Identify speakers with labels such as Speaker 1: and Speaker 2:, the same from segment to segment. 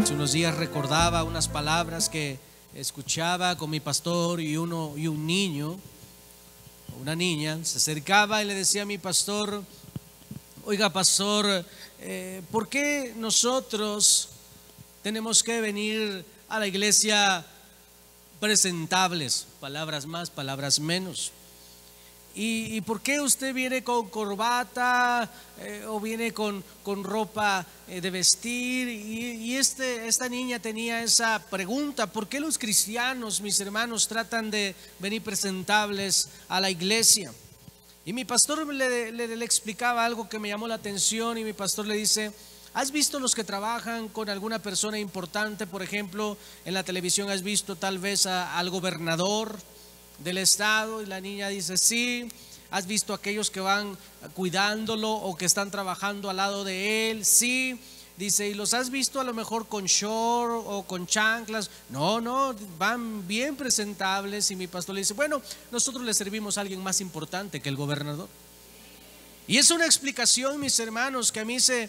Speaker 1: Hace unos días recordaba unas palabras que escuchaba con mi pastor y un niño, una niña, se acercaba y le decía a mi pastor: oiga, pastor, ¿por qué nosotros tenemos que venir a la iglesia presentables? Palabras más, palabras menos. ¿Y por qué usted viene con corbata o viene con ropa de vestir? Esta niña tenía esa pregunta: ¿por qué los cristianos, mis hermanos, tratan de venir presentables a la iglesia? Y mi pastor le explicaba algo que me llamó la atención, y mi pastor le dice: ¿has visto los que trabajan con alguna persona importante? Por ejemplo, en la televisión has visto tal vez al gobernador del estado. Y la niña dice: sí. ¿Has visto aquellos que van cuidándolo o que están trabajando al lado de él? Sí. Dice: ¿y los has visto a lo mejor con short o con chanclas? No, van bien presentables. Y mi pastor le dice: bueno, nosotros le servimos a alguien más importante que el gobernador. Y es una explicación, mis hermanos, que a mí se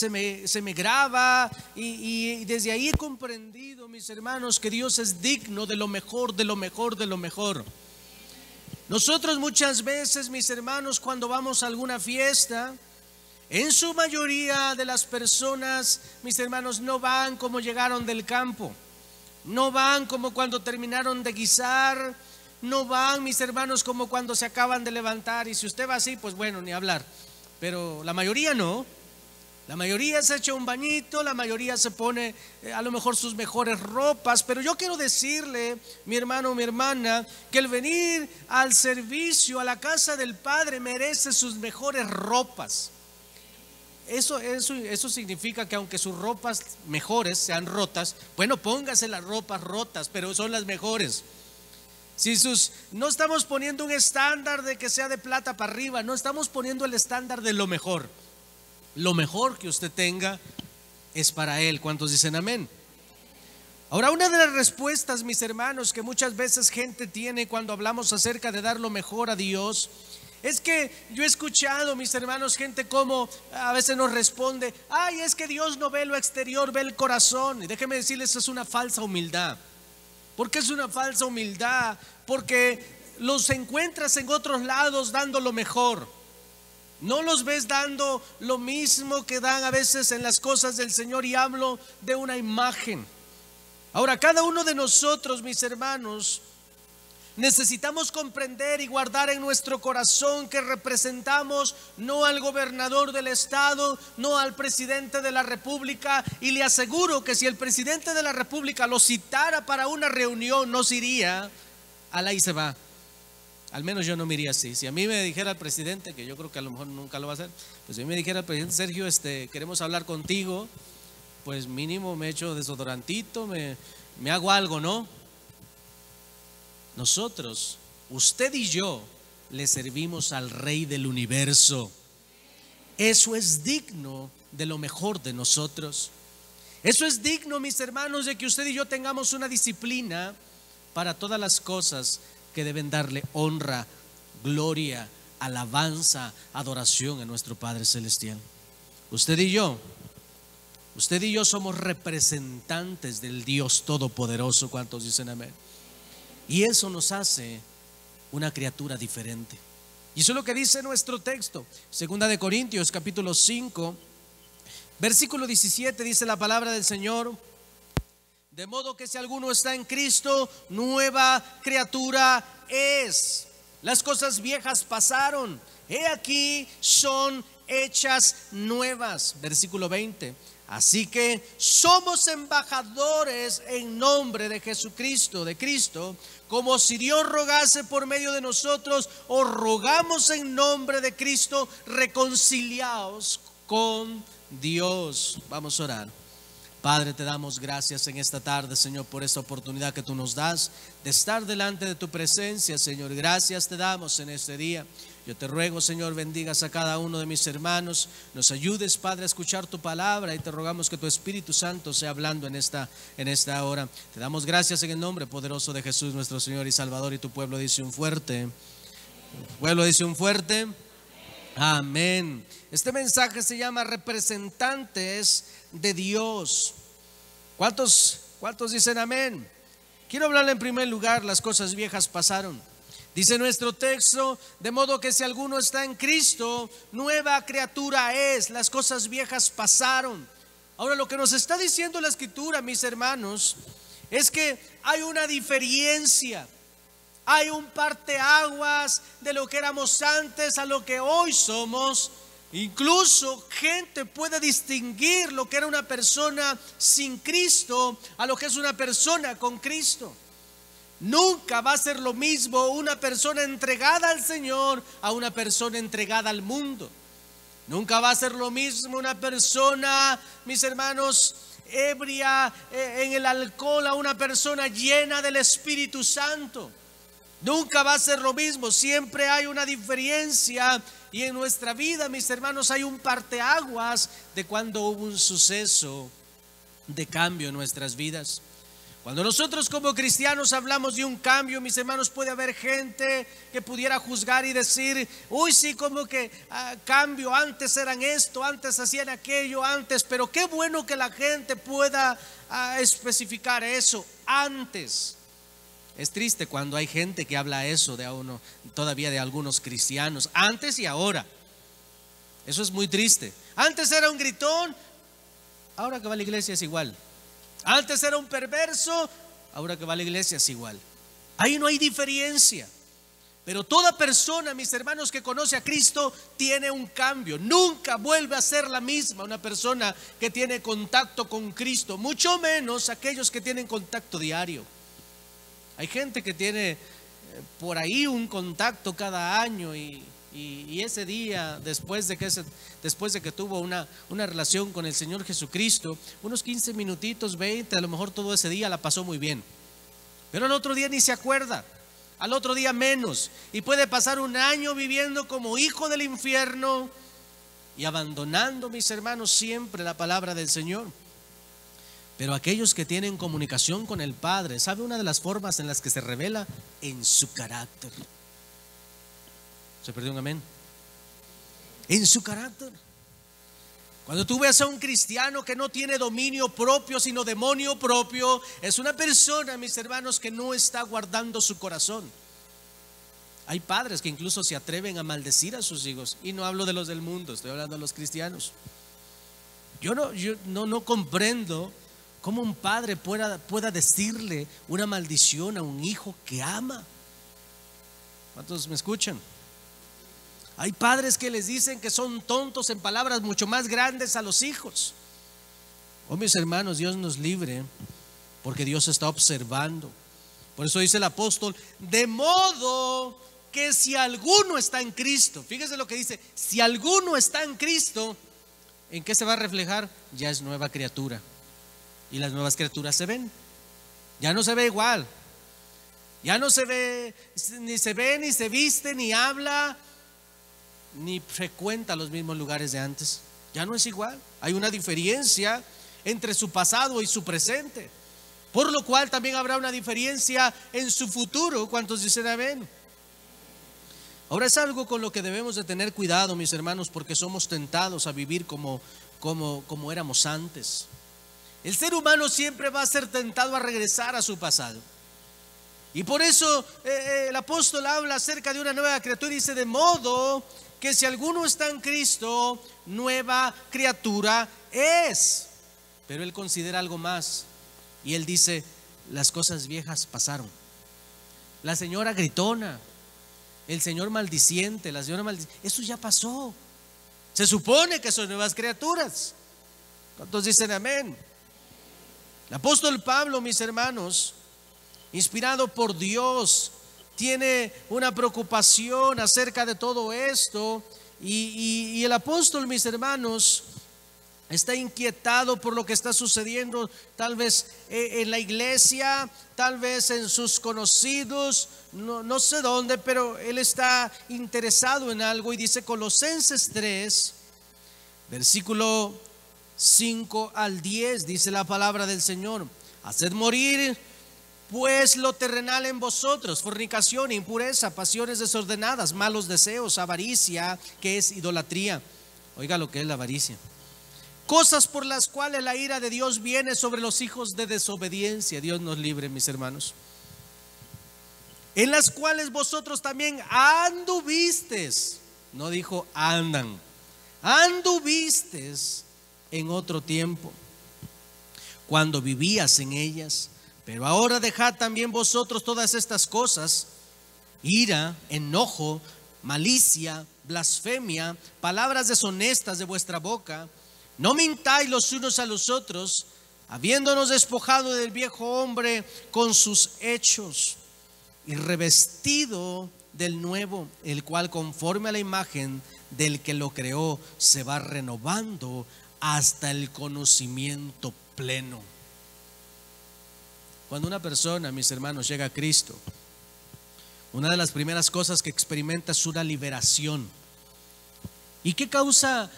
Speaker 1: me graba, y desde ahí he comprendido, mis hermanos, que Dios es digno de lo mejor, de lo mejor, de lo mejor. Nosotros muchas veces, mis hermanos, cuando vamos a alguna fiesta, en su mayoría de las personas, mis hermanos, no van como llegaron del campo, no van como cuando terminaron de guisar, no van, mis hermanos, como cuando se acaban de levantar. Y si usted va así, pues bueno, ni hablar. Pero la mayoría no. La mayoría se echa un bañito, la mayoría se pone a lo mejor sus mejores ropas. Pero yo quiero decirle, mi hermano, mi hermana, que el venir al servicio, a la casa del Padre, merece sus mejores ropas. Eso significa que aunque sus ropas mejores sean rotas, bueno, póngase las ropas rotas, pero son las mejores. No estamos poniendo un estándar de que sea de plata para arriba, no estamos poniendo el estándar de lo mejor. Lo mejor que usted tenga es para Él. ¿Cuántos dicen amén? Ahora, una de las respuestas, mis hermanos, que muchas veces gente tiene cuando hablamos acerca de dar lo mejor a Dios, es que yo he escuchado, mis hermanos, gente como a veces nos responde: ay, es que Dios no ve lo exterior, ve el corazón. Y déjeme decirles, es una falsa humildad. ¿Por qué es una falsa humildad? Porque los encuentras en otros lados dando lo mejor. No los ves dando lo mismo que dan a veces en las cosas del Señor, y hablo de una imagen. Ahora, cada uno de nosotros, mis hermanos, necesitamos comprender y guardar en nuestro corazón que representamos no al gobernador del estado, no al presidente de la república. Y le aseguro que si el presidente de la república lo citara para una reunión, no se iría, ahí se va. Al menos yo no me iría así. Si a mí me dijera el presidente, que yo creo que a lo mejor nunca lo va a hacer, pues si a mí me dijera el presidente: Sergio, queremos hablar contigo, pues mínimo me echo desodorantito, me hago algo, ¿no? Nosotros, usted y yo, le servimos al Rey del universo. Eso es digno de lo mejor de nosotros. Eso es digno, mis hermanos, de que usted y yo tengamos una disciplina para todas las cosas que deben darle honra, gloria, alabanza, adoración a nuestro Padre Celestial. Usted y yo somos representantes del Dios Todopoderoso. ¿Cuántos dicen amén? Y eso nos hace una criatura diferente. Y eso es lo que dice nuestro texto. Segunda de Corintios capítulo 5 versículo 17, dice la palabra del Señor: de modo que si alguno está en Cristo, nueva criatura es. Las cosas viejas pasaron, he aquí son hechas nuevas. Versículo 20: así que somos embajadores en nombre de Jesucristo, de Cristo, como si Dios rogase por medio de nosotros. Os rogamos en nombre de Cristo, reconciliaos con Dios. Vamos a orar. Padre, te damos gracias en esta tarde, Señor, por esta oportunidad que tú nos das de estar delante de tu presencia, Señor. Gracias te damos en este día. Yo te ruego, Señor, bendigas a cada uno de mis hermanos. Nos ayudes, Padre, a escuchar tu palabra, y te rogamos que tu Espíritu Santo sea hablando en esta hora. Te damos gracias en el nombre poderoso de Jesús, nuestro Señor y Salvador. Y tu pueblo dice un fuerte. Amén. Este mensaje se llama representantes de Dios. ¿Cuántos dicen amén? Quiero hablarle en primer lugar, las cosas viejas pasaron. Dice nuestro texto, de modo que si alguno está en Cristo, nueva criatura es, las cosas viejas pasaron. Ahora, lo que nos está diciendo la Escritura, mis hermanos, es que hay una diferencia, hay un parteaguas de lo que éramos antes a lo que hoy somos. Incluso gente puede distinguir lo que era una persona sin Cristo a lo que es una persona con Cristo. Nunca va a ser lo mismo una persona entregada al Señor a una persona entregada al mundo. Nunca va a ser lo mismo una persona, mis hermanos, ebria en el alcohol a una persona llena del Espíritu Santo. Nunca va a ser lo mismo, siempre hay una diferencia. Y en nuestra vida, mis hermanos, hay un parteaguas de cuando hubo un suceso de cambio en nuestras vidas. Cuando nosotros como cristianos hablamos de un cambio, mis hermanos, puede haber gente que pudiera juzgar y decir, uy, sí, como que cambio, antes eran esto, antes hacían aquello, antes. Pero qué bueno que la gente pueda especificar eso, antes. Es triste cuando hay gente que habla eso de uno, todavía de algunos cristianos, antes y ahora. Eso es muy triste. Antes era un gritón, ahora que va a la iglesia es igual. Antes era un perverso, ahora que va a la iglesia es igual. Ahí no hay diferencia. Pero toda persona, mis hermanos, que conoce a Cristo tiene un cambio. Nunca vuelve a ser la misma una persona que tiene contacto con Cristo, mucho menos aquellos que tienen contacto diario. Hay gente que tiene por ahí un contacto cada año y ese día, después de que tuvo una relación con el Señor Jesucristo, unos 15 minutitos, 20, a lo mejor todo ese día la pasó muy bien. Pero al otro día ni se acuerda, al otro día menos. Y puede pasar un año viviendo como hijo del infierno y abandonando, mis hermanos, siempre la palabra del Señor. Pero aquellos que tienen comunicación con el Padre, ¿sabe una de las formas en las que se revela? En su carácter. ¿Se perdió un amén? En su carácter. Cuando tú ves a un cristiano que no tiene dominio propio, sino demonio propio, es una persona, mis hermanos, que no está guardando su corazón. Hay padres que incluso se atreven a maldecir a sus hijos. Y no hablo de los del mundo, estoy hablando de los cristianos. Yo no comprendo cómo un padre pueda decirle una maldición a un hijo que ama. ¿Cuántos me escuchan? Hay padres que les dicen que son tontos en palabras mucho más grandes a los hijos. Oh, mis hermanos, Dios nos libre, porque Dios está observando. Por eso dice el apóstol, de modo que si alguno está en Cristo, fíjese lo que dice, si alguno está en Cristo, ¿en qué se va a reflejar? Ya es nueva criatura. Y las nuevas criaturas se ven. Ya no se ve igual. Ya no se ve, ni se viste, ni habla, ni frecuenta los mismos lugares de antes. Ya no es igual. Hay una diferencia entre su pasado y su presente. Por lo cual también habrá una diferencia en su futuro. ¿Cuántos dicen amén? Ahora es algo con lo que debemos de tener cuidado, mis hermanos, porque somos tentados a vivir como éramos antes. El ser humano siempre va a ser tentado a regresar a su pasado. Y por eso el apóstol habla acerca de una nueva criatura y dice, de modo que si alguno está en Cristo, nueva criatura es. Pero él considera algo más. Y él dice, las cosas viejas pasaron. La señora gritona, el señor maldiciente, la señora maldiciente, eso ya pasó. Se supone que son nuevas criaturas. ¿Cuántos dicen amén? El apóstol Pablo, mis hermanos, inspirado por Dios, tiene una preocupación acerca de todo esto. Y el apóstol, mis hermanos, está inquietado por lo que está sucediendo, tal vez en la iglesia, tal vez en sus conocidos, no sé dónde, pero él está interesado en algo. Y dice Colosenses 3, versículo 5 al 10, dice la palabra del Señor: haced morir pues lo terrenal en vosotros, fornicación, impureza, pasiones desordenadas, malos deseos, avaricia, que es idolatría. Oiga lo que es la avaricia. Cosas por las cuales la ira de Dios viene sobre los hijos de desobediencia. Dios nos libre, mis hermanos. En las cuales vosotros también anduvistes. No dijo andan. Anduvistes en otro tiempo, cuando vivías en ellas. Pero ahora dejad también vosotros todas estas cosas: ira, enojo, malicia, blasfemia, palabras deshonestas de vuestra boca. No mintáis los unos a los otros, habiéndonos despojado del viejo hombre con sus hechos, y revestido del nuevo, el cual conforme a la imagen del que lo creó se va renovando hasta el conocimiento pleno. Cuando una persona, mis hermanos, llega a Cristo, una de las primeras cosas que experimenta es una liberación. ¿Y qué causa?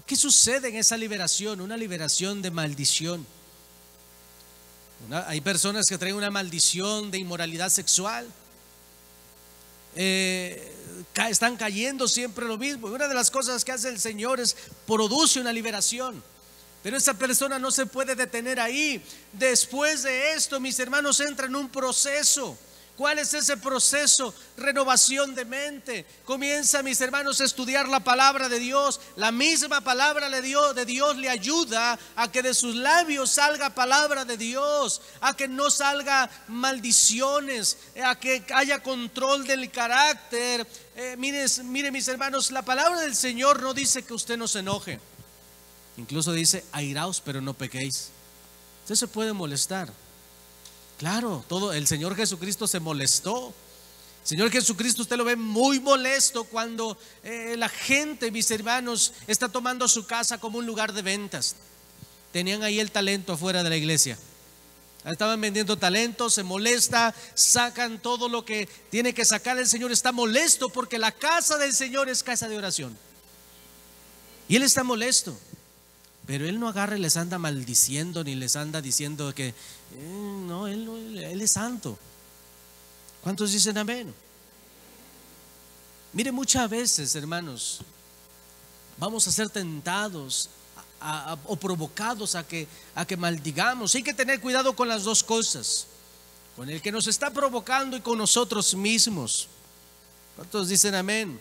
Speaker 1: ¿Qué sucede en esa liberación? Una liberación de maldición. Hay personas que traen una maldición de inmoralidad sexual. Están cayendo siempre lo mismo. Y una de las cosas que hace el Señor es produce una liberación. Pero esa persona no se puede detener ahí. Después de esto, mis hermanos, entra en un proceso. ¿Cuál es ese proceso? Renovación de mente. Comienza, mis hermanos, a estudiar la palabra de Dios. La misma palabra de Dios le ayuda a que de sus labios salga palabra de Dios, a que no salga maldiciones, a que haya control del carácter. Mire, mis hermanos, la palabra del Señor no dice que usted no se enoje. Incluso dice: airaos, pero no pequéis. Usted se puede molestar. Claro, el Señor Jesucristo se molestó. El Señor Jesucristo, usted lo ve muy molesto cuando la gente, mis hermanos, está tomando su casa como un lugar de ventas. Tenían ahí el talento afuera de la iglesia. Estaban vendiendo talentos, se molesta, sacan todo lo que tiene que sacar. El Señor está molesto porque la casa del Señor es casa de oración. Y Él está molesto. Pero Él no agarra y les anda maldiciendo, ni les anda diciendo que no, Él es santo. ¿Cuántos dicen amén? Mire, muchas veces, hermanos, vamos a ser tentados o provocados a que maldigamos. Hay que tener cuidado con las dos cosas: con el que nos está provocando y con nosotros mismos. ¿Cuántos dicen amén?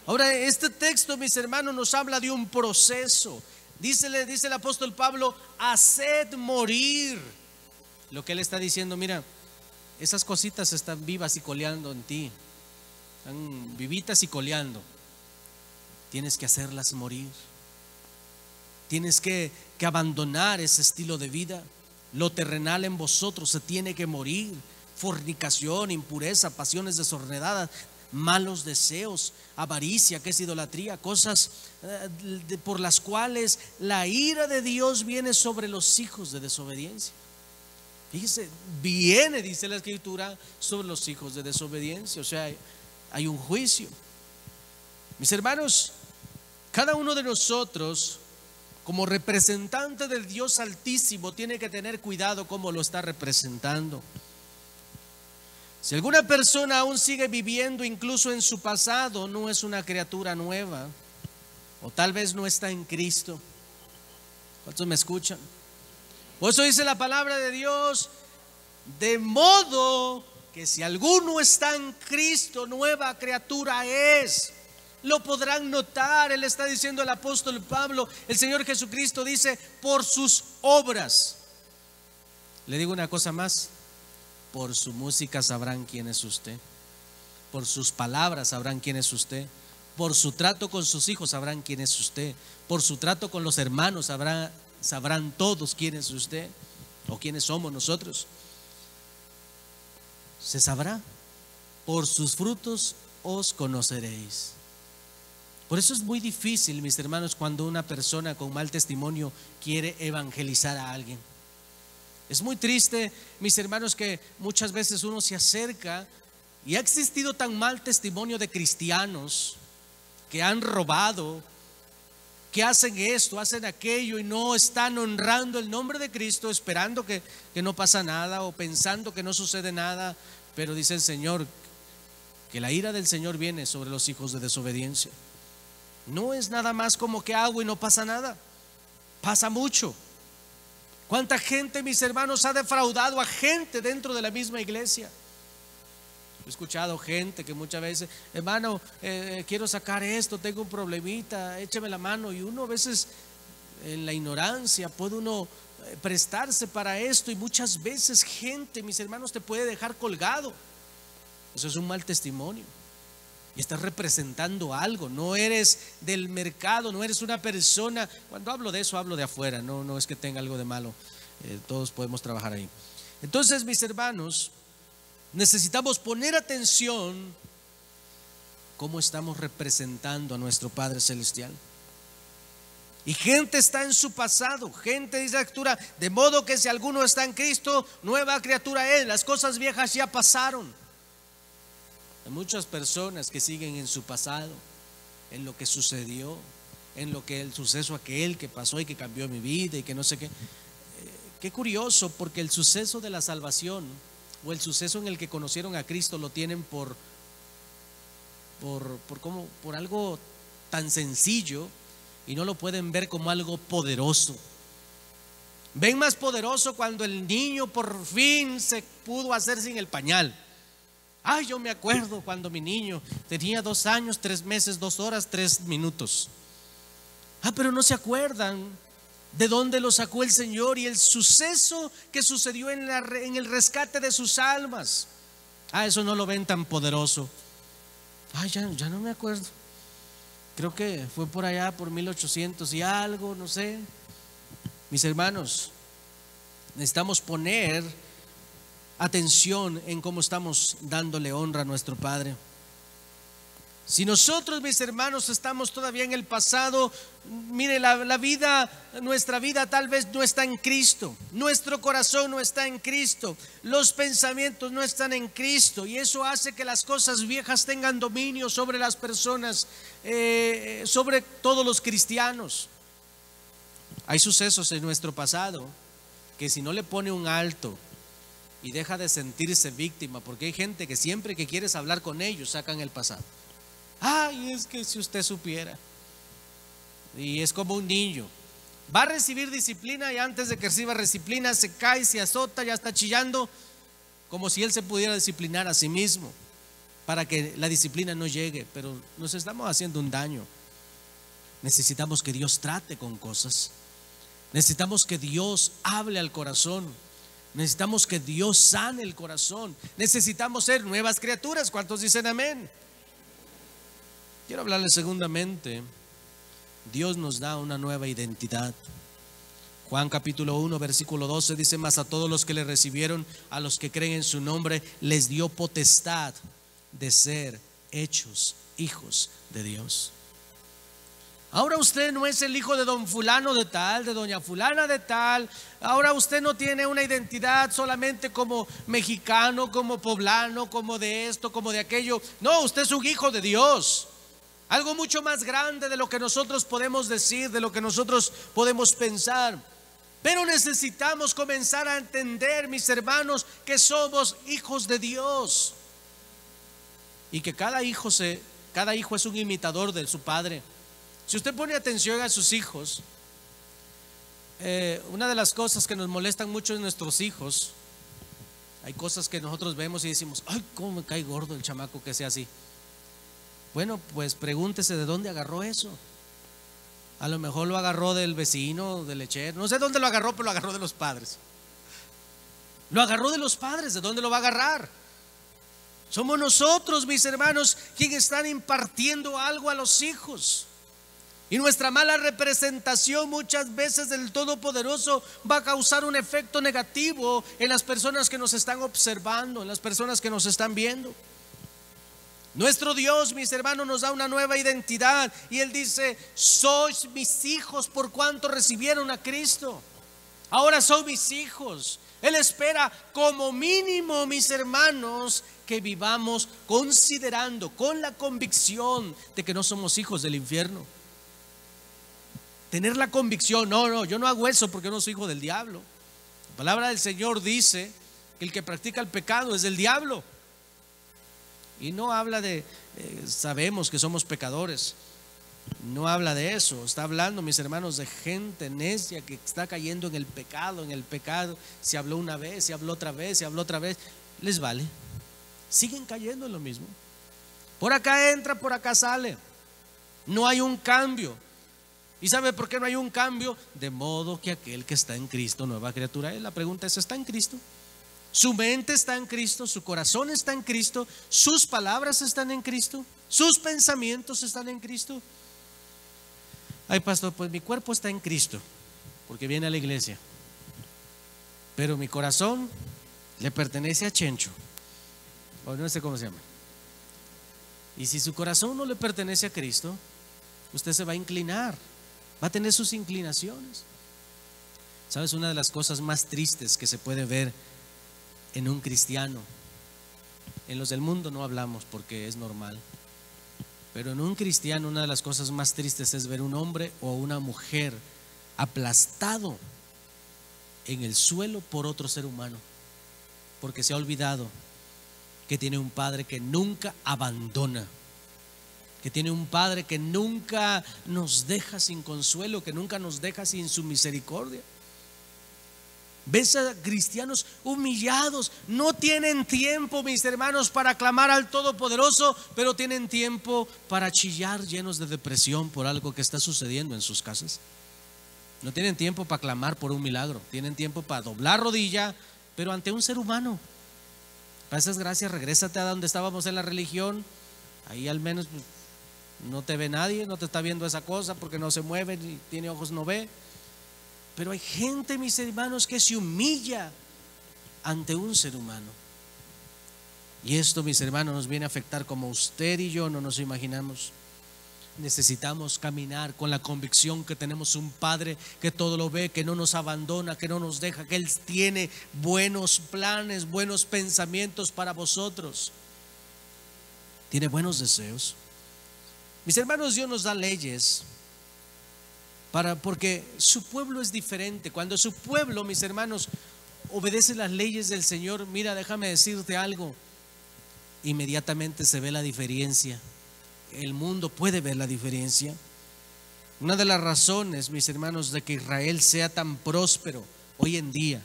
Speaker 1: Ahora, este texto, mis hermanos, nos habla de un proceso. Dice el apóstol Pablo: haced morir. Lo que él está diciendo: mira, esas cositas están vivas y coleando en ti, están vivitas y coleando. Tienes que hacerlas morir. Tienes que abandonar ese estilo de vida. Lo terrenal en vosotros se tiene que morir: fornicación, impureza, pasiones desordenadas, malos deseos, avaricia, que es idolatría, cosas por las cuales la ira de Dios viene sobre los hijos de desobediencia. Fíjese, viene, dice la Escritura, sobre los hijos de desobediencia. O sea, hay un juicio. Mis hermanos, cada uno de nosotros, como representante del Dios Altísimo, tiene que tener cuidado cómo lo está representando. Si alguna persona aún sigue viviendo incluso en su pasado, no es una criatura nueva, o tal vez no está en Cristo. ¿Cuántos me escuchan? Por eso dice la palabra de Dios: de modo que si alguno está en Cristo, nueva criatura es. Lo podrán notar. Él está diciendo, el apóstol Pablo, el Señor Jesucristo dice: por sus obras. Le digo una cosa más: por su música sabrán quién es usted. Por sus palabras sabrán quién es usted. Por su trato con sus hijos sabrán quién es usted. Por su trato con los hermanos sabrán todos quién es usted o quiénes somos nosotros. Se sabrá. Por sus frutos os conoceréis. Por eso es muy difícil, mis hermanos, cuando una persona con mal testimonio quiere evangelizar a alguien. Es muy triste, mis hermanos, que muchas veces uno se acerca y ha existido tan mal testimonio de cristianos que han robado, que hacen esto, hacen aquello y no están honrando el nombre de Cristo, esperando que no pasa nada o pensando que no sucede nada. Pero dice el Señor que la ira del Señor viene sobre los hijos de desobediencia. No es nada más como que hago y no pasa nada. Pasa mucho. ¿Cuánta gente, mis hermanos, ha defraudado a gente dentro de la misma iglesia? He escuchado gente que muchas veces, hermano, quiero sacar esto, tengo un problemita, écheme la mano. Y uno a veces en la ignorancia puede uno prestarse para esto, y muchas veces gente, mis hermanos, te puede dejar colgado. Eso es un mal testimonio. Y estás representando algo, no eres del mercado, no eres una persona. Cuando hablo de eso, hablo de afuera, no es que tenga algo de malo, todos podemos trabajar ahí. Entonces, mis hermanos, necesitamos poner atención cómo estamos representando a nuestro Padre Celestial. Y gente está en su pasado, gente dice la Escritura, de modo que si alguno está en Cristo, nueva criatura es, las cosas viejas ya pasaron. Hay muchas personas que siguen en su pasado, en lo que sucedió, en lo que el suceso aquel que pasó y que cambió mi vida y que no sé qué. Qué curioso, porque el suceso de la salvación o el suceso en el que conocieron a Cristo lo tienen por algo tan sencillo, y no lo pueden ver como algo poderoso. Ven más poderoso cuando el niño por fin se pudo hacer sin el pañal. Ay, yo me acuerdo cuando mi niño tenía 2 años, 3 meses, 2 horas, 3 minutos. Pero no se acuerdan de dónde lo sacó el Señor y el suceso que sucedió en el rescate de sus almas. Eso no lo ven tan poderoso. Ya no me acuerdo. Creo que fue por allá por 1800 y algo, no sé. Mis hermanos, necesitamos poner atención en cómo estamos dándole honra a nuestro Padre. Si nosotros, mis hermanos, estamos todavía en el pasado, mire, nuestra vida tal vez no está en Cristo, nuestro corazón no está en Cristo, los pensamientos no están en Cristo, y eso hace que las cosas viejas tengan dominio sobre las personas, sobre todos los cristianos. Hay sucesos en nuestro pasado que si no le pone un alto y deja de sentirse víctima, porque hay gente que siempre que quieres hablar con ellos sacan el pasado. Es que si usted supiera. Y es como un niño, va a recibir disciplina y antes de que reciba disciplina se cae, se azota, ya está chillando, como si él se pudiera disciplinar a sí mismo para que la disciplina no llegue. Pero nos estamos haciendo un daño. Necesitamos que Dios trate con cosas. Necesitamos que Dios hable al corazón. Necesitamos que Dios sane el corazón. Necesitamos ser nuevas criaturas. ¿Cuántos dicen amén? Quiero hablarles segundamente. Dios nos da una nueva identidad. Juan capítulo 1 versículo 12 dice: mas a todos los que le recibieron, a los que creen en su nombre, les dio potestad de ser hechos hijos de Dios. Ahora usted no es el hijo de don fulano de tal, de doña fulana de tal. Ahora usted no tiene una identidad solamente como mexicano, como poblano, como de esto, como de aquello. No, usted es un hijo de Dios. Algo mucho más grande de lo que nosotros podemos decir, de lo que nosotros podemos pensar. Pero necesitamos comenzar a entender, mis hermanos, que somos hijos de Dios. Y que cada hijo es un imitador de su padre. Si usted pone atención a sus hijos, una de las cosas que nos molestan mucho en nuestros hijos, hay cosas que nosotros vemos y decimos: ay, cómo me cae gordo el chamaco que sea así. Bueno, pues pregúntese de dónde agarró eso. A lo mejor lo agarró del vecino, del lechero, no sé dónde lo agarró, pero lo agarró de los padres. Lo agarró de los padres. ¿De dónde lo va a agarrar? Somos nosotros, mis hermanos, quienes están impartiendo algo a los hijos. Y nuestra mala representación muchas veces del Todopoderoso va a causar un efecto negativo en las personas que nos están observando, en las personas que nos están viendo. Nuestro Dios, mis hermanos, nos da una nueva identidad y Él dice: sois mis hijos por cuanto recibieron a Cristo. Ahora son mis hijos. Él espera como mínimo, mis hermanos, que vivamos considerando, con la convicción de que no somos hijos del infierno. Tener la convicción: no, yo no hago eso porque no soy hijo del diablo. La palabra del Señor dice que el que practica el pecado es del diablo. Y no habla de, sabemos que somos pecadores, No habla de eso. Está hablando, mis hermanos, de gente necia que está cayendo en el pecado, en el pecado. Se habló una vez, se habló otra vez, se habló otra vez. Les vale. Siguen cayendo en lo mismo. Por acá entra, por acá sale. No hay un cambio. ¿Y sabe por qué no hay un cambio? De modo que aquel que está en Cristo, nueva criatura es. La pregunta es, ¿está en Cristo? Su mente está en Cristo, su corazón está en Cristo, sus palabras están en Cristo, sus pensamientos están en Cristo. Ay, pastor, pues mi cuerpo está en Cristo, porque viene a la iglesia, pero mi corazón le pertenece a Chencho, o no sé cómo se llama. Y si su corazón no le pertenece a Cristo, usted se va a inclinar, va a tener sus inclinaciones. ¿Sabes? Una de las cosas más tristes que se puede ver en un cristiano, en los del mundo no hablamos porque es normal, pero en un cristiano una de las cosas más tristes es ver un hombre o una mujer aplastado en el suelo por otro ser humano, porque se ha olvidado que tiene un Padre que nunca abandona, que tiene un Padre que nunca nos deja sin consuelo, que nunca nos deja sin su misericordia. Ves a cristianos humillados, no tienen tiempo, mis hermanos, para clamar al Todopoderoso, pero tienen tiempo para chillar llenos de depresión por algo que está sucediendo en sus casas. No tienen tiempo para clamar por un milagro, tienen tiempo para doblar rodilla, pero ante un ser humano. Para esas gracias, regrésate a donde estábamos en la religión, ahí al menos no te ve nadie, no te está viendo esa cosa porque no se mueve, ni tiene ojos, no ve. Pero hay gente, mis hermanos, que se humilla ante un ser humano. Y esto, mis hermanos, nos viene a afectar como usted y yo no nos imaginamos. Necesitamos caminar con la convicción que tenemos un Padre que todo lo ve, que no nos abandona, que no nos deja, que Él tiene buenos planes, buenos pensamientos para vosotros. Tiene buenos deseos. Mis hermanos, Dios nos da leyes porque su pueblo es diferente. Cuando su pueblo, mis hermanos, obedece las leyes del Señor, mira, déjame decirte algo, inmediatamente se ve la diferencia. El mundo puede ver la diferencia. Una de las razones, mis hermanos, de que Israel sea tan próspero hoy en día,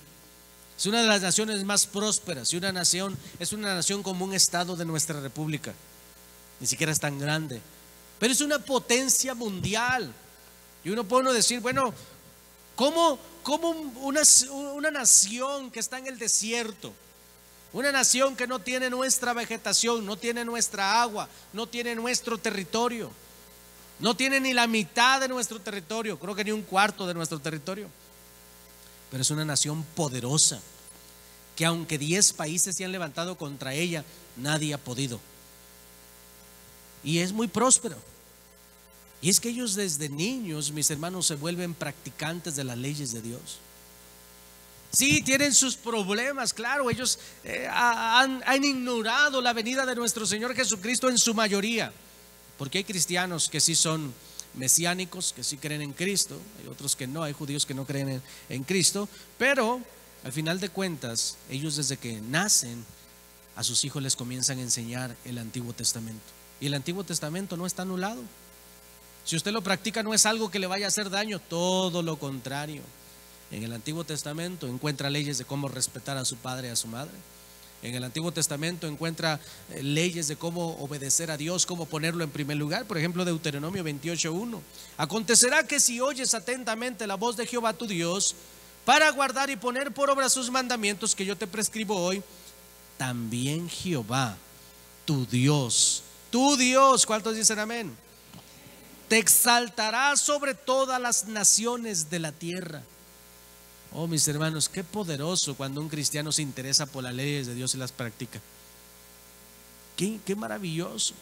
Speaker 1: es una de las naciones más prósperas, y es una nación como un estado de nuestra república, ni siquiera es tan grande, pero es una potencia mundial. Y uno puede decir, bueno, ¿cómo una nación que está en el desierto, una nación que no tiene nuestra vegetación, no tiene nuestra agua, no tiene nuestro territorio, no tiene ni la mitad de nuestro territorio, creo que ni un cuarto de nuestro territorio, pero es una nación poderosa, que aunque 10 países se han levantado contra ella, nadie ha podido, y es muy próspero? Y es que ellos desde niños, mis hermanos, se vuelven practicantes de las leyes de Dios. Sí, tienen sus problemas, claro, ellos han ignorado la venida de nuestro Señor Jesucristo en su mayoría, porque hay cristianos que sí son mesiánicos, que sí creen en Cristo, hay otros que no, hay judíos que no creen en Cristo, pero al final de cuentas, ellos desde que nacen, a sus hijos les comienzan a enseñar el Antiguo Testamento, y el Antiguo Testamento no está anulado. Si usted lo practica, no es algo que le vaya a hacer daño, todo lo contrario. En el Antiguo Testamento encuentra leyes de cómo respetar a su padre y a su madre. En el Antiguo Testamento encuentra leyes de cómo obedecer a Dios, cómo ponerlo en primer lugar. Por ejemplo, Deuteronomio 28:1. Acontecerá que si oyes atentamente la voz de Jehová tu Dios, para guardar y poner por obra sus mandamientos que yo te prescribo hoy, también Jehová tu Dios, ¿cuántos dicen amén?, te exaltará sobre todas las naciones de la tierra. Oh, mis hermanos, qué poderoso cuando un cristiano se interesa por las leyes de Dios y las practica. Qué maravilloso.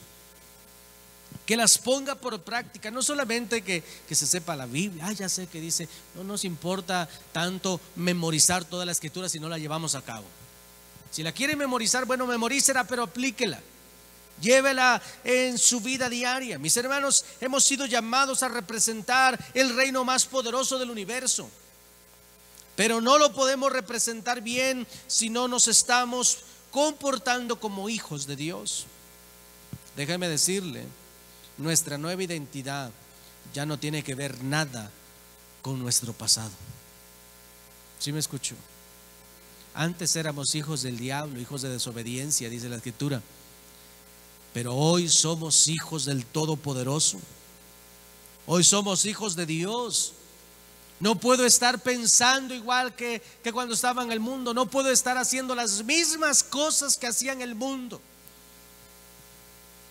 Speaker 1: Que las ponga por práctica, no solamente que se sepa la Biblia. Ya sé que dice, no nos importa tanto memorizar toda la escritura si no la llevamos a cabo. Si la quiere memorizar, bueno, memorícela, pero aplíquela. Llévela en su vida diaria. Mis hermanos, hemos sido llamados a representar el reino más poderoso del universo, pero no lo podemos representar bien si no nos estamos comportando como hijos de Dios. Déjeme decirle, nuestra nueva identidad ya no tiene que ver nada con nuestro pasado. ¿Sí me escuchó? Antes éramos hijos del diablo, hijos de desobediencia, dice la Escritura, pero hoy somos hijos del Todopoderoso. Hoy somos hijos de Dios. No puedo estar pensando igual que cuando estaba en el mundo. No puedo estar haciendo las mismas cosas que hacía en el mundo.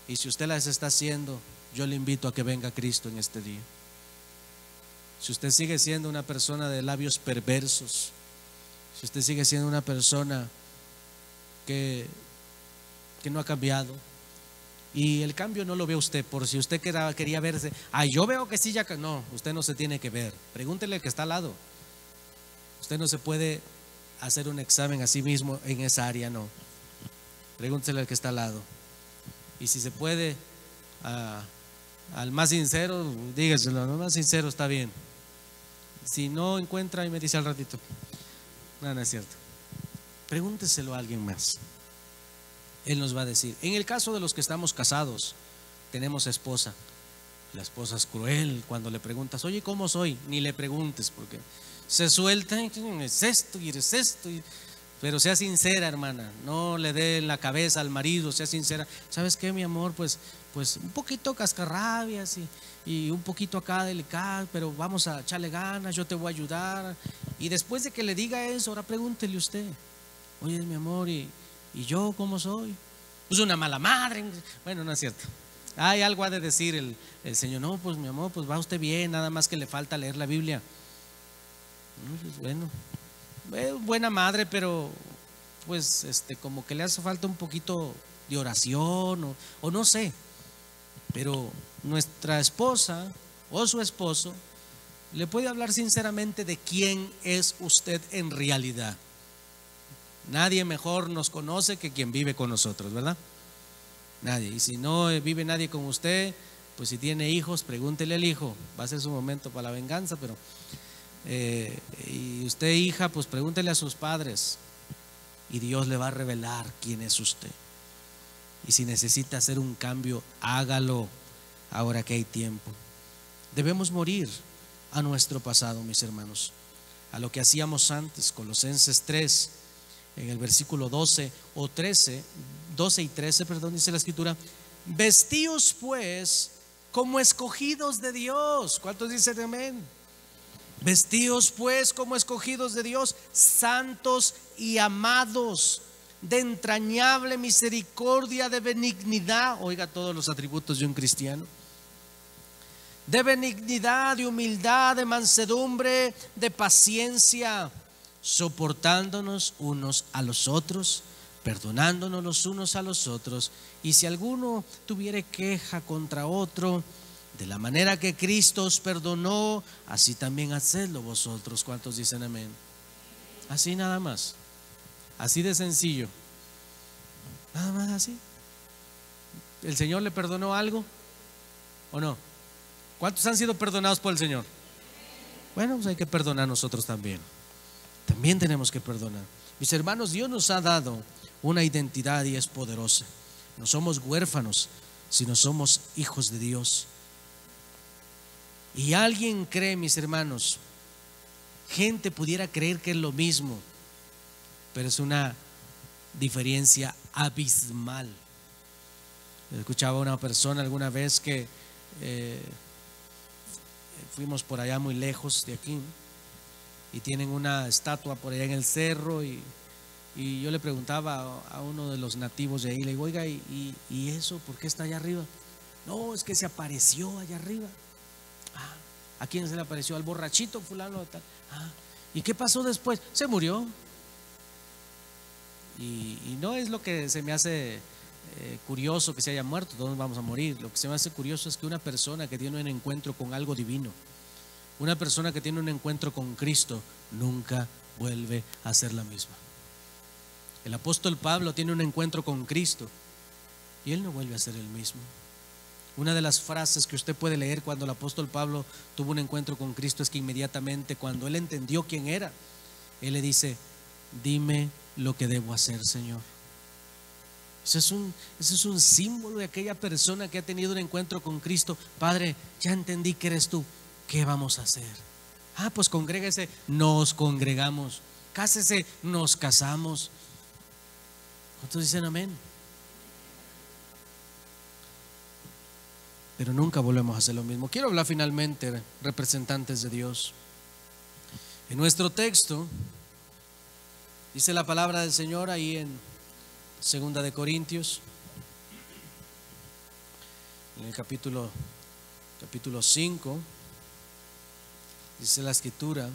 Speaker 1: Y si usted las está haciendo, yo le invito a que venga a Cristo en este día. Si usted sigue siendo una persona de labios perversos, si usted sigue siendo una persona que no ha cambiado, y el cambio no lo ve usted, por si usted quería verse, yo veo que sí, ya no, usted no se tiene que ver. Pregúntele al que está al lado. Usted no se puede hacer un examen a sí mismo en esa área, no. Pregúntele al que está al lado. Y si se puede, al más sincero, dígaselo, al más sincero está bien. Si no encuentra, y me dice al ratito. No, no es cierto. Pregúnteselo a alguien más. Él nos va a decir. En el caso de los que estamos casados, tenemos esposa. La esposa es cruel. Cuando le preguntas, oye, ¿cómo soy? Ni le preguntes, porque se suelta, es esto y eres esto. Pero sea sincera, hermana, no le dé la cabeza al marido, sea sincera. ¿Sabes qué, mi amor? Pues un poquito cascarrabias y un poquito acá delicado, pero vamos a echarle ganas, yo te voy a ayudar. Y después de que le diga eso, ahora pregúntele usted, oye, mi amor, ¿y yo cómo soy? Pues una mala madre. Bueno, no es cierto. Hay algo ha de decir el Señor. No, pues mi amor, pues va usted bien, nada más que le falta leer la Biblia. Bueno, buena madre, pero pues como que le hace falta un poquito de oración o no sé. Pero nuestra esposa o su esposo le puede hablar sinceramente de quién es usted en realidad. Nadie mejor nos conoce que quien vive con nosotros, ¿verdad? Nadie. Y si no vive nadie con usted, pues si tiene hijos, pregúntele al hijo. Va a ser su momento para la venganza, pero y usted, hija, pues pregúntele a sus padres y Dios le va a revelar quién es usted. Y si necesita hacer un cambio, hágalo ahora que hay tiempo. Debemos morir a nuestro pasado, mis hermanos, a lo que hacíamos antes. Colosenses 3, en el versículo 12 y 13, dice la Escritura: vestíos pues como escogidos de Dios. ¿Cuántos dicen amén? Vestíos pues como escogidos de Dios, santos y amados, de entrañable misericordia, de benignidad. Oiga todos los atributos de un cristiano. De benignidad, de humildad, de mansedumbre, de paciencia, soportándonos unos a los otros, perdonándonos los unos a los otros. Y si alguno tuviere queja contra otro, de la manera que Cristo os perdonó, así también hacedlo vosotros. ¿Cuántos dicen amén? Así nada más. Así de sencillo. Nada más así. ¿El Señor le perdonó algo o no? ¿Cuántos han sido perdonados por el Señor? Bueno, pues hay que perdonar nosotros también. También tenemos que perdonar. Mis hermanos, Dios nos ha dado una identidad y es poderosa. No somos huérfanos, sino somos hijos de Dios. Y alguien cree, mis hermanos, gente pudiera creer que es lo mismo, pero es una diferencia abismal. Escuchaba a una persona alguna vez que fuimos por allá muy lejos de aquí y tienen una estatua por allá en el cerro y yo le preguntaba a uno de los nativos de ahí, le digo, oiga, ¿y eso por qué está allá arriba? No, es que se apareció allá arriba. ¿A quién se le apareció? Al borrachito fulano tal. ¿Y qué pasó después? Se murió. Y no es lo que se me hace curioso que se haya muerto, todos vamos a morir. Lo que se me hace curioso es que una persona que tiene un encuentro con algo divino, una persona que tiene un encuentro con Cristo, nunca vuelve a ser la misma. El apóstol Pablo tiene un encuentro con Cristo y él no vuelve a ser el mismo. Una de las frases que usted puede leer cuando el apóstol Pablo tuvo un encuentro con Cristo es que inmediatamente cuando él entendió quién era, él le dice: dime lo que debo hacer, Señor. Ese es un símbolo de aquella persona que ha tenido un encuentro con Cristo. Padre, ya entendí que eres tú. ¿Qué vamos a hacer? Pues congrégese, nos congregamos. Cásese, nos casamos. ¿Cuántos dicen amén? Pero nunca volvemos a hacer lo mismo. Quiero hablar finalmente, representantes de Dios. En nuestro texto dice la palabra del Señor ahí en 2 de Corintios, en el capítulo 5, dice la escritura,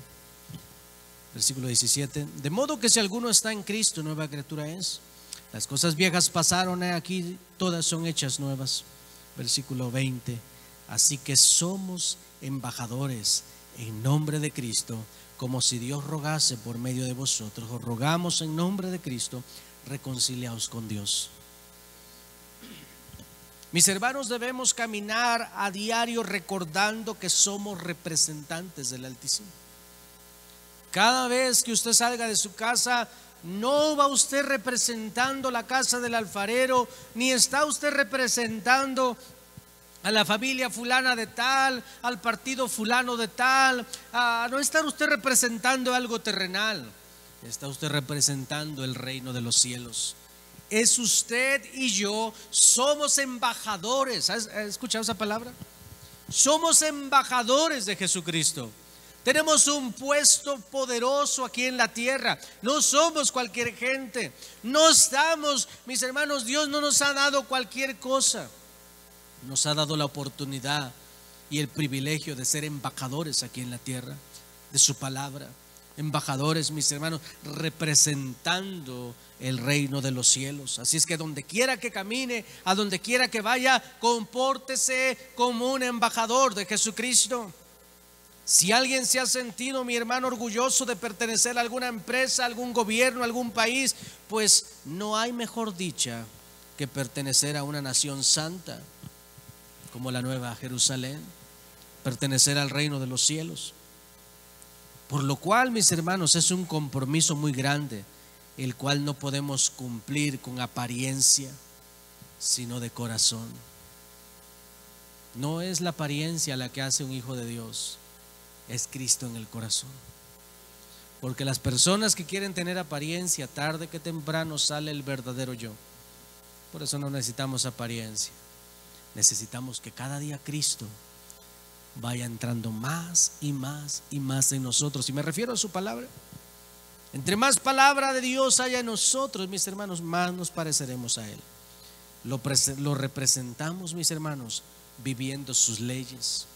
Speaker 1: versículo 17: de modo que si alguno está en Cristo, nueva criatura es. Las cosas viejas pasaron, aquí todas son hechas nuevas. Versículo 20: así que somos embajadores en nombre de Cristo, como si Dios rogase por medio de vosotros. Os rogamos en nombre de Cristo, reconciliaos con Dios. Mis hermanos, debemos caminar a diario recordando que somos representantes del Altísimo. Cada vez que usted salga de su casa, no va usted representando la casa del alfarero, ni está usted representando a la familia fulana de tal, al partido fulano de tal. No está usted representando algo terrenal, está usted representando el reino de los cielos. Es usted y yo, somos embajadores. ¿Has escuchado esa palabra? Somos embajadores de Jesucristo. Tenemos un puesto poderoso aquí en la tierra. No somos cualquier gente. No estamos, mis hermanos, Dios no nos ha dado cualquier cosa. Nos ha dado la oportunidad y el privilegio de ser embajadores aquí en la tierra, de su palabra. Embajadores, mis hermanos, representando el reino de los cielos. Así es que donde quiera que camine, a donde quiera que vaya, compórtese como un embajador de Jesucristo. Si alguien se ha sentido, mi hermano, orgulloso de pertenecer a alguna empresa, algún gobierno, algún país, pues no hay mejor dicha que pertenecer a una nación santa como la Nueva Jerusalén, pertenecer al reino de los cielos. Por lo cual, mis hermanos, es un compromiso muy grande, el cual no podemos cumplir con apariencia, sino de corazón. No es la apariencia la que hace un hijo de Dios, es Cristo en el corazón. Porque las personas que quieren tener apariencia, tarde que temprano sale el verdadero yo. Por eso no necesitamos apariencia. Necesitamos que cada día Cristo vaya entrando más y más y más en nosotros. Y me refiero a su palabra. Entre más palabra de Dios haya en nosotros, mis hermanos, más nos pareceremos a Él. Lo representamos, mis hermanos, viviendo sus leyes.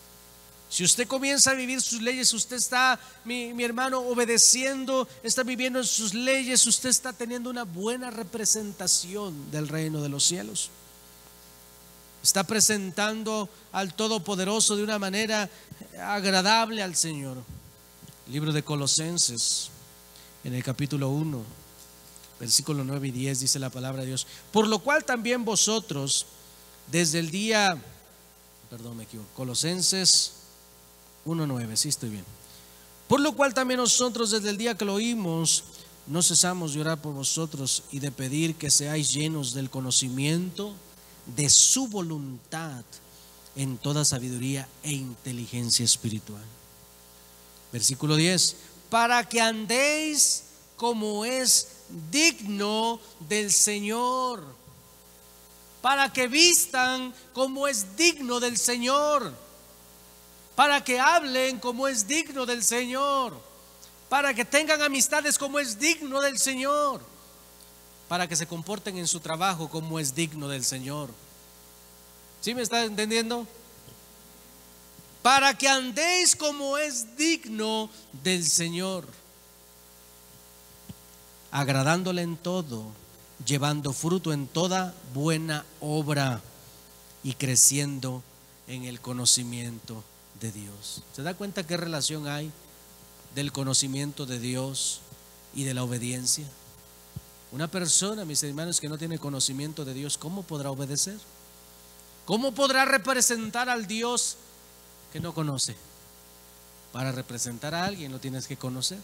Speaker 1: Si usted comienza a vivir sus leyes, usted está, mi hermano, obedeciendo, está viviendo en sus leyes, usted está teniendo una buena representación del reino de los cielos. Está presentando al Todopoderoso de una manera agradable al Señor. Libro de Colosenses, en el capítulo 1, versículos 9 y 10, dice la palabra de Dios: por lo cual también vosotros, desde el día, Colosenses 1:9, sí estoy bien. Por lo cual también nosotros, desde el día que lo oímos, no cesamos de orar por vosotros y de pedir que seáis llenos del conocimiento de su voluntad en toda sabiduría e inteligencia espiritual. Versículo 10: para que andéis como es digno del Señor, para que vistan como es digno del Señor, para que hablen como es digno del Señor, para que tengan amistades como es digno del Señor, para que se comporten en su trabajo como es digno del Señor. ¿Sí me está entendiendo? Para que andéis como es digno del Señor, agradándole en todo, llevando fruto en toda buena obra y creciendo en el conocimiento de Dios. ¿Se da cuenta qué relación hay del conocimiento de Dios y de la obediencia? Una persona, mis hermanos, que no tiene conocimiento de Dios, ¿cómo podrá obedecer? ¿Cómo podrá representar al Dios que no conoce? Para representar a alguien lo tienes que conocer.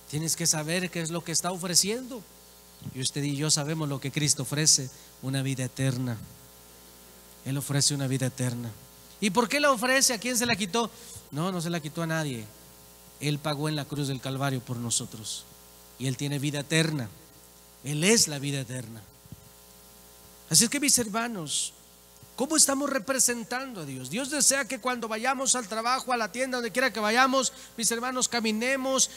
Speaker 1: Tienes que saber qué es lo que está ofreciendo. Y usted y yo sabemos lo que Cristo ofrece, una vida eterna. Él ofrece una vida eterna. ¿Y por qué la ofrece? ¿A quién se la quitó? No, no se la quitó a nadie. Él pagó en la cruz del Calvario por nosotros. Y Él tiene vida eterna. Él es la vida eterna. Así es que, mis hermanos, ¿cómo estamos representando a Dios? Dios desea que cuando vayamos al trabajo, a la tienda, donde quiera que vayamos, mis hermanos, caminemos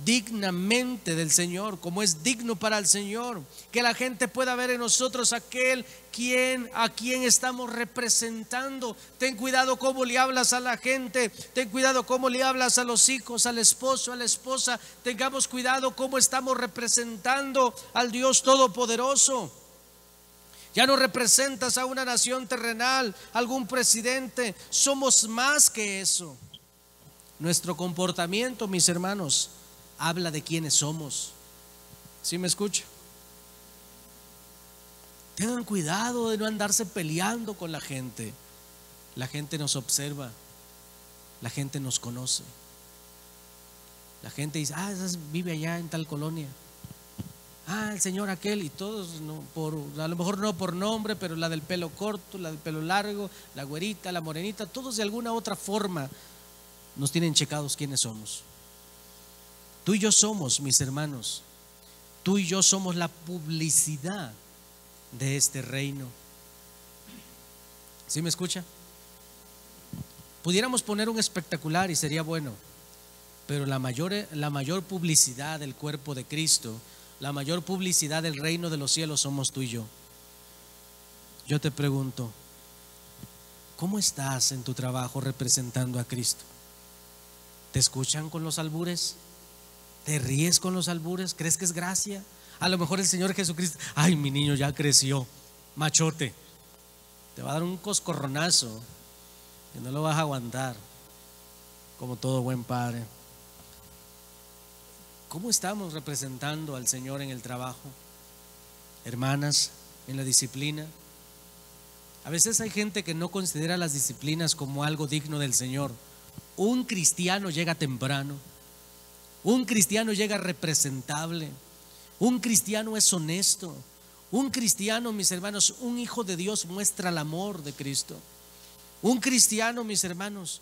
Speaker 1: dignamente del Señor, como es digno para el Señor, que la gente pueda ver en nosotros a quien estamos representando. Ten cuidado cómo le hablas a la gente, ten cuidado cómo le hablas a los hijos, al esposo, a la esposa. Tengamos cuidado cómo estamos representando al Dios Todopoderoso. Ya no representas a una nación terrenal, algún presidente. Somos más que eso. Nuestro comportamiento, mis hermanos, habla de quiénes somos. ¿Sí me escucha? Tengan cuidado de no andarse peleando con la gente. La gente nos observa, la gente nos conoce. La gente dice, vive allá en tal colonia. El señor aquel, y todos, no, a lo mejor no por nombre, pero la del pelo corto, la del pelo largo, la güerita, la morenita, todos de alguna otra forma nos tienen checados quiénes somos. Tú y yo somos, mis hermanos, tú y yo somos la publicidad de este reino. ¿Sí me escucha? Pudiéramos poner un espectacular y sería bueno, pero la mayor publicidad del cuerpo de Cristo, la mayor publicidad del reino de los cielos somos tú y yo. Yo te pregunto, ¿cómo estás en tu trabajo representando a Cristo? ¿Te escuchan con los albures? ¿Te ríes con los albures? ¿Crees que es gracia? A lo mejor el Señor Jesucristo, ay, mi niño ya creció, machote, te va a dar un coscorronazo que no lo vas a aguantar, como todo buen padre. ¿Cómo estamos representando al Señor en el trabajo? Hermanas, en la disciplina. A veces hay gente que no considera las disciplinas como algo digno del Señor. Un cristiano llega temprano, un cristiano llega representable, un cristiano es honesto, un cristiano, mis hermanos, un hijo de Dios muestra el amor de Cristo. Un cristiano, mis hermanos,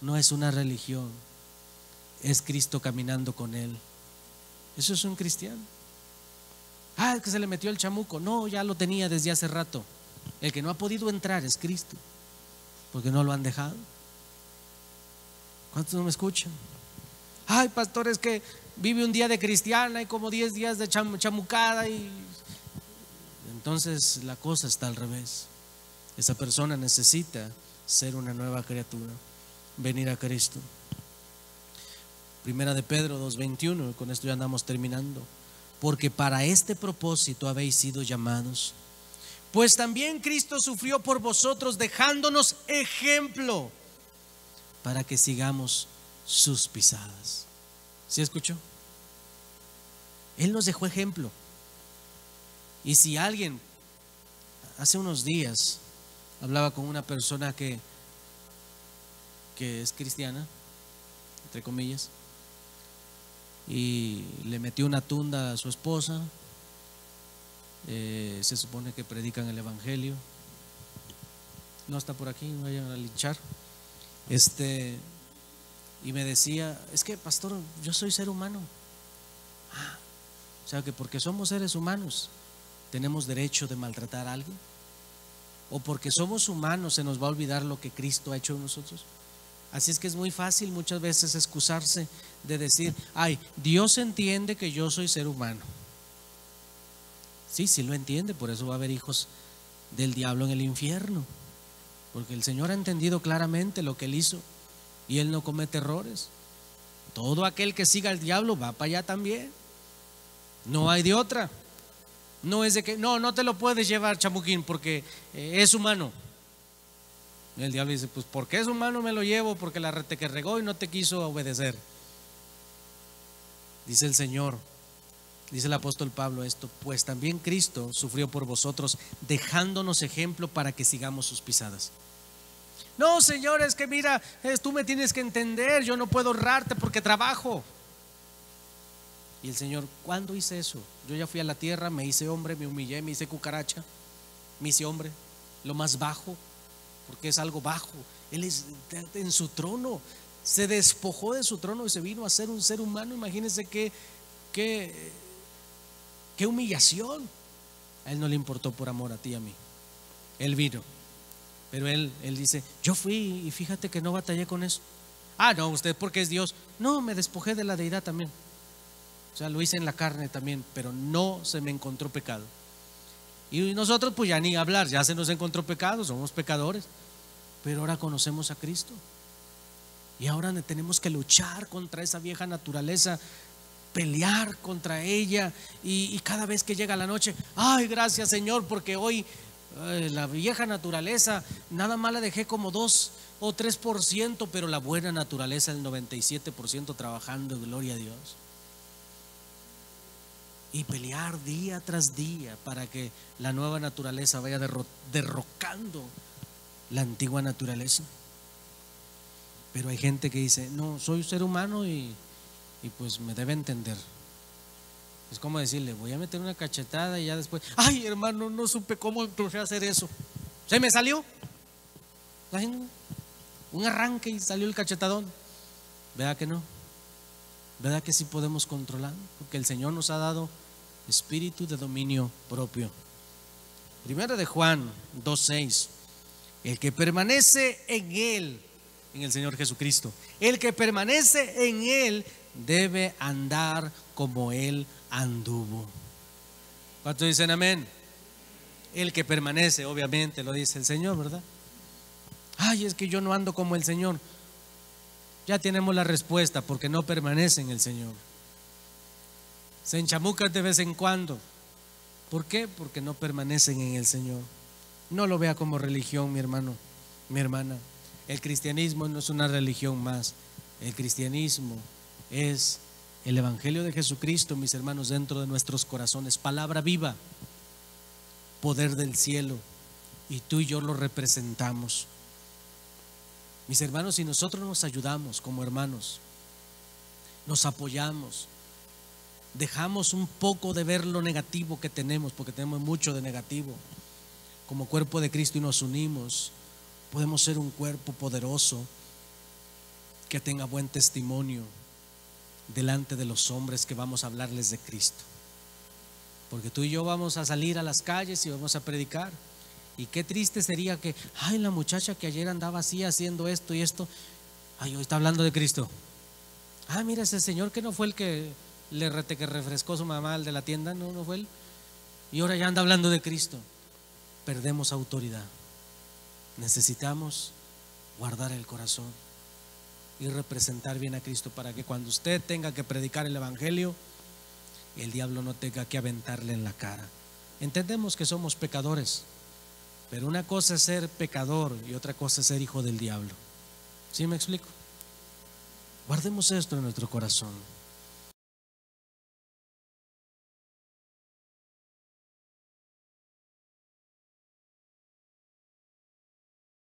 Speaker 1: no es una religión, es Cristo caminando con él. Eso es un cristiano. Es que se le metió el chamuco. No, ya lo tenía desde hace rato. El que no ha podido entrar es Cristo, porque no lo han dejado. ¿Cuántos no me escuchan? Ay, pastor, es que vive un día de cristiana y como 10 días de chamucada, y entonces la cosa está al revés. Esa persona necesita ser una nueva criatura, venir a Cristo. Primera de Pedro 2:21, con esto ya andamos terminando. Porque para este propósito habéis sido llamados, pues también Cristo sufrió por vosotros, dejándonos ejemplo para que sigamos sus pisadas. ¿Sí escuchó? Él nos dejó ejemplo. Y si alguien, hace unos días hablaba con una persona que es cristiana, entre comillas, y le metió una tunda a su esposa. Se supone que predican el evangelio. No está por aquí, no vayan a linchar. Y me decía, es que pastor, yo soy ser humano. O sea que porque somos seres humanos tenemos derecho de maltratar a alguien, o porque somos humanos se nos va a olvidar lo que Cristo ha hecho en nosotros. Así es que es muy fácil muchas veces excusarse de decir, Dios entiende que yo soy ser humano. Sí lo entiende, por eso va a haber hijos del diablo en el infierno, porque el Señor ha entendido claramente lo que Él hizo y Él no comete errores. Todo aquel que siga al diablo va para allá también. No hay de otra. No es de que no te lo puedes llevar, chamuquín, porque es humano. El diablo dice, pues porque es humano me lo llevo, porque la te que regó y no te quiso obedecer. Dice el Señor, dice el apóstol Pablo esto, pues también Cristo sufrió por vosotros, dejándonos ejemplo para que sigamos sus pisadas. No, Señor, es que mira, tú me tienes que entender, yo no puedo honrarte porque trabajo. Y el Señor, ¿cuándo hice eso? Yo ya fui a la tierra, me hice hombre, me humillé, me hice cucaracha, me hice hombre, lo más bajo, porque es algo bajo. Él es en su trono, se despojó de su trono y se vino a ser un ser humano. Imagínense qué humillación. A Él no le importó por amor a ti y a mí. Él vino, pero él dice, yo fui y fíjate que no batallé con eso. Ah, no, usted porque es Dios. No, me despojé de la deidad también. O sea, lo hice en la carne también, pero no se me encontró pecado. Y nosotros pues ya ni hablar, ya se nos encontró pecado, somos pecadores. Pero ahora conocemos a Cristo. Y ahora tenemos que luchar contra esa vieja naturaleza, pelear contra ella. Y cada vez que llega la noche, ay, gracias Señor, porque hoy la vieja naturaleza nada más la dejé como 2 o 3%, pero la buena naturaleza el 97% trabajando, gloria a Dios. Y pelear día tras día para que la nueva naturaleza vaya derrocando la antigua naturaleza. Pero hay gente que dice, no, soy ser humano y pues me debe entender. Es como decirle, voy a meter una cachetada y ya después, ay hermano, no supe cómo empecé a hacer eso, se me salió un arranque y salió el cachetadón. ¿Verdad que no? ¿Verdad que sí podemos controlar? Porque el Señor nos ha dado espíritu de dominio propio. Primera de Juan 2:6. El que permanece en Él, en el Señor Jesucristo, el que permanece en Él debe andar como Él anduvo. ¿Cuántos dicen amén? El que permanece, obviamente lo dice el Señor, ¿verdad? Ay, es que yo no ando como el Señor. Ya tenemos la respuesta, porque no permanece en el Señor. Se enchamucan de vez en cuando. ¿Por qué? Porque no permanecen en el Señor. No lo vea como religión, mi hermano, mi hermana. El cristianismo no es una religión más. El cristianismo es el Evangelio de Jesucristo, mis hermanos, dentro de nuestros corazones. Palabra viva, poder del cielo. Y tú y yo lo representamos. Mis hermanos, si nosotros nos ayudamos como hermanos, nos apoyamos, dejamos un poco de ver lo negativo que tenemos, porque tenemos mucho de negativo, como cuerpo de Cristo, y nos unimos, podemos ser un cuerpo poderoso que tenga buen testimonio delante de los hombres que vamos a hablarles de Cristo. Porque tú y yo vamos a salir a las calles y vamos a predicar. Y qué triste sería que, ay, la muchacha que ayer andaba así haciendo esto y esto, ay, hoy está hablando de Cristo. Ah, mira, ese señor que no fue el que que refrescó su mamá, el de la tienda, no fue él. Y ahora ya anda hablando de Cristo. Perdemos autoridad. Necesitamos guardar el corazón y representar bien a Cristo, para que cuando usted tenga que predicar el Evangelio, el diablo no tenga que aventarle en la cara. Entendemos que somos pecadores, pero una cosa es ser pecador y otra cosa es ser hijo del diablo. ¿Sí me explico? Guardemos esto en nuestro corazón.